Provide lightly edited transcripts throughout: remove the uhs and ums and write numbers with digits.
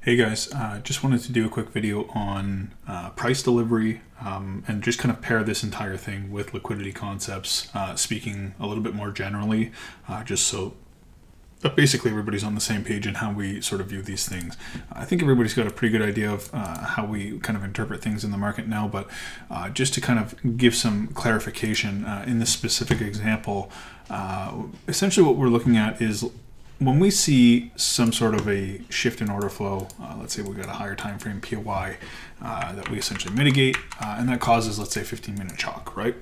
Hey guys, just wanted to do a quick video on price delivery and just kind of pair this entire thing with liquidity concepts, speaking a little bit more generally, just so that basically everybody's on the same page in how we sort of view these things. I think everybody's got a pretty good idea of how we kind of interpret things in the market now, but just to kind of give some clarification in this specific example, essentially what we're looking at is when we see some sort of a shift in order flow, let's say we got a higher time frame POI that we essentially mitigate, and that causes, let's say, 15-minute chalk, right?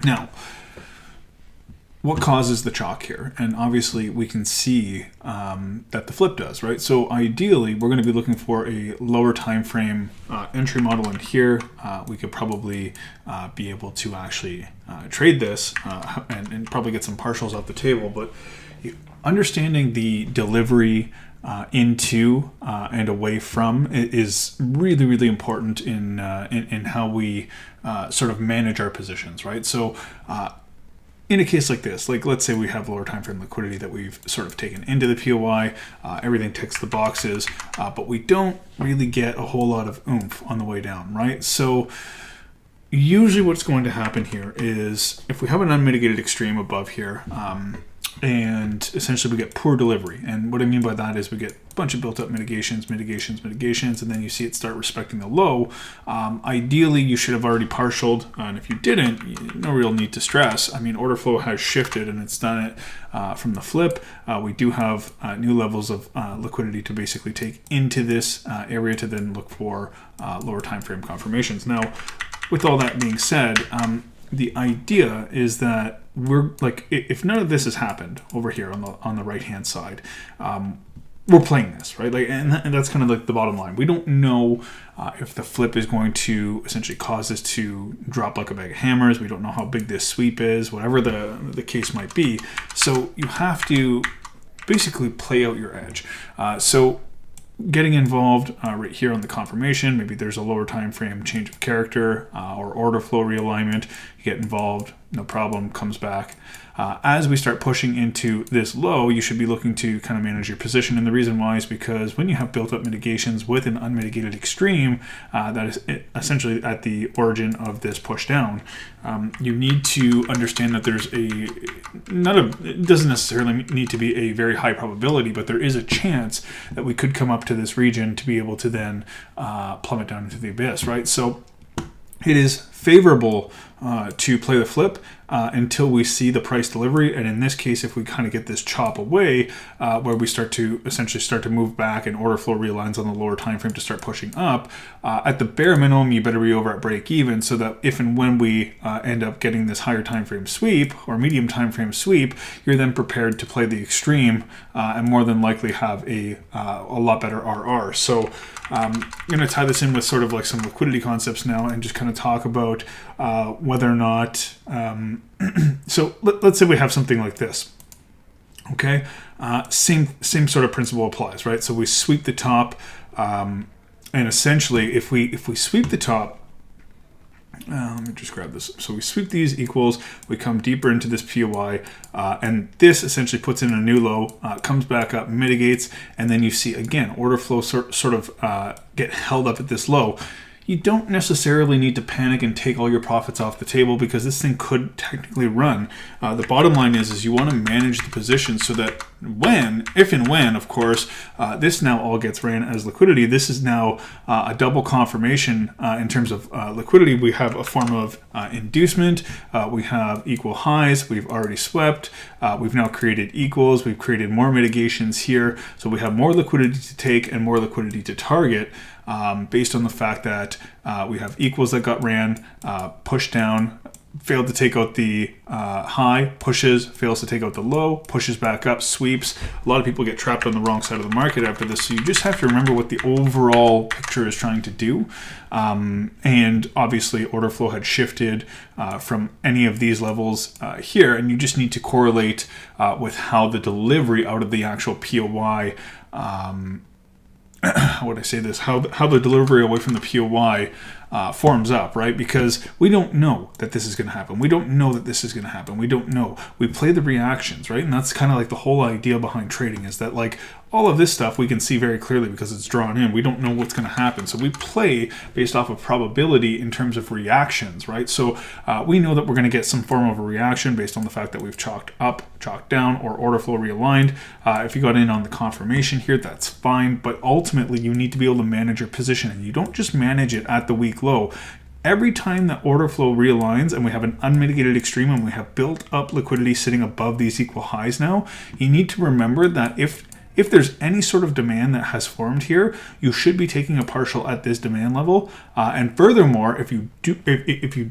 Now, what causes the chalk here? And obviously we can see that the flip does, right? So ideally, we're going to be looking for a lower time frame entry model in here. We could probably be able to actually trade this and probably get some partials off the table, but understanding the delivery into and away from is really, really important in how we sort of manage our positions, right? So in a case like this, like let's say we have lower time frame liquidity that we've sort of taken into the POI, everything ticks the boxes, but we don't really get a whole lot of oomph on the way down, right? So usually what's going to happen here is if we have an unmitigated extreme above here, and essentially we get poor delivery. And what I mean by that is we get a bunch of built up mitigations, and then you see it start respecting the low. Ideally, you should have already partialed, and if you didn't, no real need to stress. I mean, order flow has shifted and it's done it from the flip. We do have new levels of liquidity to basically take into this area to then look for lower time frame confirmations. Now, with all that being said, the idea is that we're like, if none of this has happened over here on the right hand side, we're playing this, right? Like, and that's kind of like the bottom line. We don't know if the flip is going to essentially cause this to drop like a bag of hammers. We don't know how big this sweep is, whatever the case might be. So you have to basically play out your edge. So getting involved right here on the confirmation, maybe there's a lower time frame change of character or order flow realignment. You get involved, no problem, comes back. As we start pushing into this low, you should be looking to kind of manage your position. And the reason why is because when you have built up mitigations with an unmitigated extreme, that is essentially at the origin of this push down, you need to understand that there's it doesn't necessarily need to be a very high probability, but there is a chance that we could come up to this region to be able to then plummet down into the abyss, right? So it is favorable to play the flip until we see the price delivery. And in this case, if we kind of get this chop away where we start to move back and order flow realigns on the lower time frame to start pushing up, at the bare minimum, you better be over at break even so that if and when we end up getting this higher time frame sweep or medium time frame sweep, you're then prepared to play the extreme and more than likely have a lot better RR. So I'm going to tie this in with sort of like some liquidity concepts now and just kind of talk about whether or not, so let's say we have something like this, okay? Same sort of principle applies, right? So we sweep the top, and essentially if we sweep the top, let me just grab this. So we sweep these equals, we come deeper into this POI, and this essentially puts in a new low, comes back up, mitigates, and then you see, again, order flow sort of get held up at this low. You don't necessarily need to panic and take all your profits off the table because this thing could technically run. The bottom line is you want to manage the position so that if and when, of course, this now all gets ran as liquidity. This is now a double confirmation in terms of liquidity. We have a form of inducement. We have equal highs. We've already swept. We've now created equals. We've created more mitigations here. So we have more liquidity to take and more liquidity to target. Based on the fact that we have equals that got ran, pushed down, failed to take out the high, pushes, fails to take out the low, pushes back up, sweeps. A lot of people get trapped on the wrong side of the market after this, so you just have to remember what the overall picture is trying to do. And obviously order flow had shifted from any of these levels here, and you just need to correlate with how the delivery out of the actual POI how would I say this? How the delivery away from the POI forms up, right? Because we don't know that this is going to happen. We don't know that this is going to happen. We don't know. We play the reactions, right? And that's kind of like the whole idea behind trading, is that like all of this stuff we can see very clearly because it's drawn in. We don't know what's going to happen. So we play based off of probability in terms of reactions, right? So we know that we're going to get some form of a reaction based on the fact that we've chalked up, chalked down, or order flow realigned. If you got in on the confirmation here, that's fine. But ultimately, you need to be able to manage your position. And you don't just manage it at the week low. Every time that order flow realigns and we have an unmitigated extreme and we have built up liquidity sitting above these equal highs now, you need to remember that if there's any sort of demand that has formed here, you should be taking a partial at this demand level. And furthermore, if you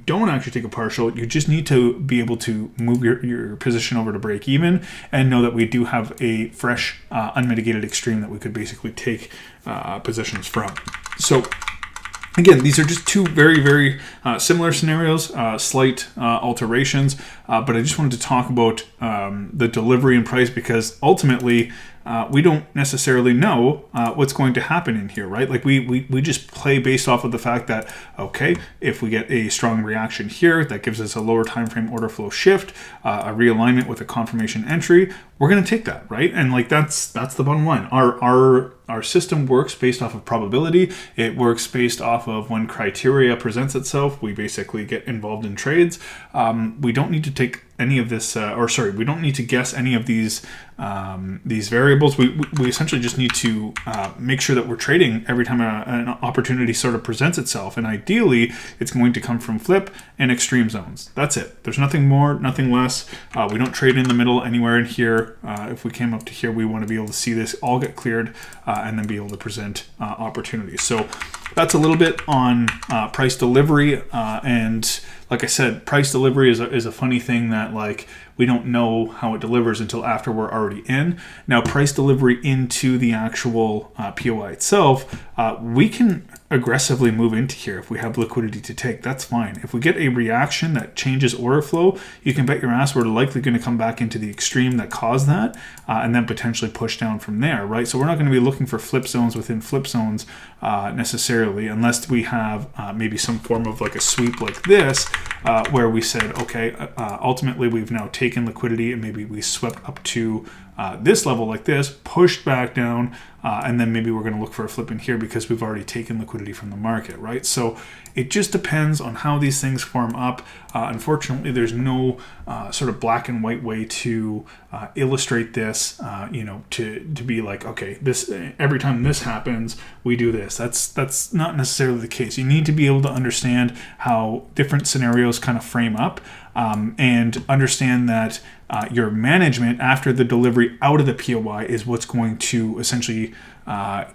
don't actually take a partial, you just need to be able to move your position over to break even and know that we do have a fresh unmitigated extreme that we could basically take positions from. So again, these are just two very, very similar scenarios, slight alterations, but I just wanted to talk about the delivery and price, because ultimately we don't necessarily know what's going to happen in here, right? Like we just play based off of the fact that, okay, if we get a strong reaction here, that gives us a lower time frame order flow shift, a realignment with a confirmation entry, we're going to take that, right? And like that's the bottom line. Our system works based off of probability. It works based off of when criteria presents itself. We basically get involved in trades. We don't need to take any of this, we don't need to guess any of these variables. We essentially just need to make sure that we're trading every time an opportunity sort of presents itself. And ideally, it's going to come from flip and extreme zones. That's it. There's nothing more, nothing less. We don't trade in the middle anywhere in here. If we came up to here, we want to be able to see this all get cleared and then be able to present opportunities. So that's a little bit on price delivery. And like I said, price delivery is a funny thing that like we don't know how it delivers until after we're already in. Now, price delivery into the actual POI itself, we can aggressively move into here if we have liquidity to take. That's fine. If we get a reaction that changes order flow, you can bet your ass we're likely going to come back into the extreme that caused that and then potentially push down from there, right? So we're not going to be looking for flip zones within flip zones necessarily, unless we have maybe some form of like a sweep like this where we said, okay, ultimately we've now taken liquidity and maybe we swept up to this level like this, pushed back down, and then maybe we're going to look for a flip in here because we've already taken liquidity from the market, right? So it just depends on how these things form up. Unfortunately, there's no sort of black and white way to illustrate this, to be like, okay, this every time this happens, we do this. That's not necessarily the case. You need to be able to understand how different scenarios kind of frame up and understand that your management after the delivery out of the POI is what's going to essentially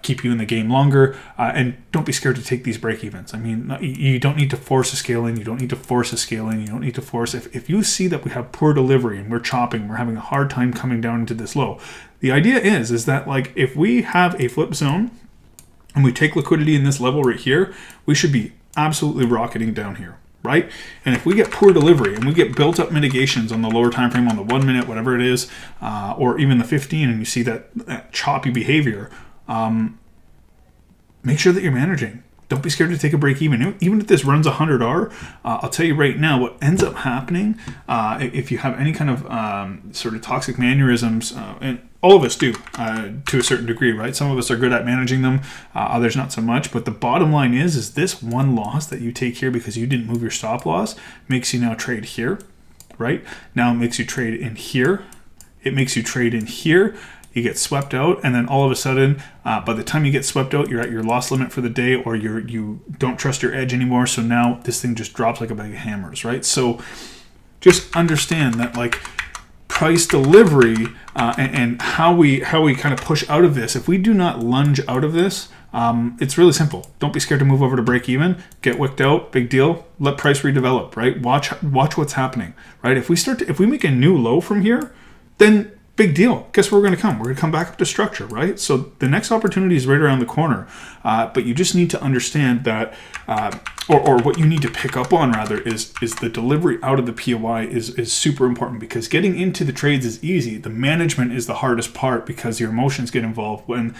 keep you in the game longer. And don't be scared to take these break evens. I mean, you don't need to force a scale in. You don't need to force a scale in. You don't need to force. If you see that we have poor delivery and we're chopping, we're having a hard time coming down into this low. The idea is that like if we have a flip zone and we take liquidity in this level right here, we should be absolutely rocketing down here. Right? And if we get poor delivery and we get built up mitigations on the lower time frame, on the 1 minute, whatever it is, or even the 15, and you see that choppy behavior, make sure that you're managing. Don't be scared to take a break even. Even if this runs 100R, I'll tell you right now, what ends up happening, if you have any kind of sort of toxic mannerisms, and all of us do to a certain degree, right? Some of us are good at managing them, others not so much. But the bottom line is this one loss that you take here because you didn't move your stop loss makes you now trade here, right? Now it makes you trade in here. It makes you trade in here. You get swept out, and then all of a sudden, by the time you get swept out, you're at your loss limit for the day, or you don't trust your edge anymore. So now this thing just drops like a bag of hammers, right? So just understand that like price delivery and how we kind of push out of this. If we do not lunge out of this, it's really simple. Don't be scared to move over to break even. Get wicked out, big deal. Let price redevelop, right? Watch what's happening, right? If we make a new low from here, then big deal. Guess where we're going to come? We're going to come back up to structure, right? So the next opportunity is right around the corner. But you just need to understand that or what you need to pick up on rather is the delivery out of the POI is super important, because getting into the trades is easy. The management is the hardest part, because your emotions get involved when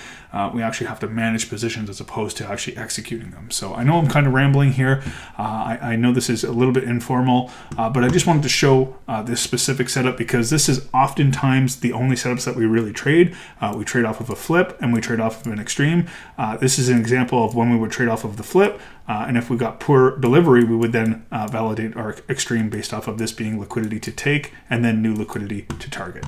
we actually have to manage positions as opposed to actually executing them. So I know I'm kind of rambling here. I know this is a little bit informal, but I just wanted to show this specific setup, because this is oftentimes the only setups that we really trade. We trade off of a flip and we trade off of an extreme. This is an example of when we would trade off of the flip. And if we got poor delivery, we would then validate our extreme based off of this being liquidity to take and then new liquidity to target.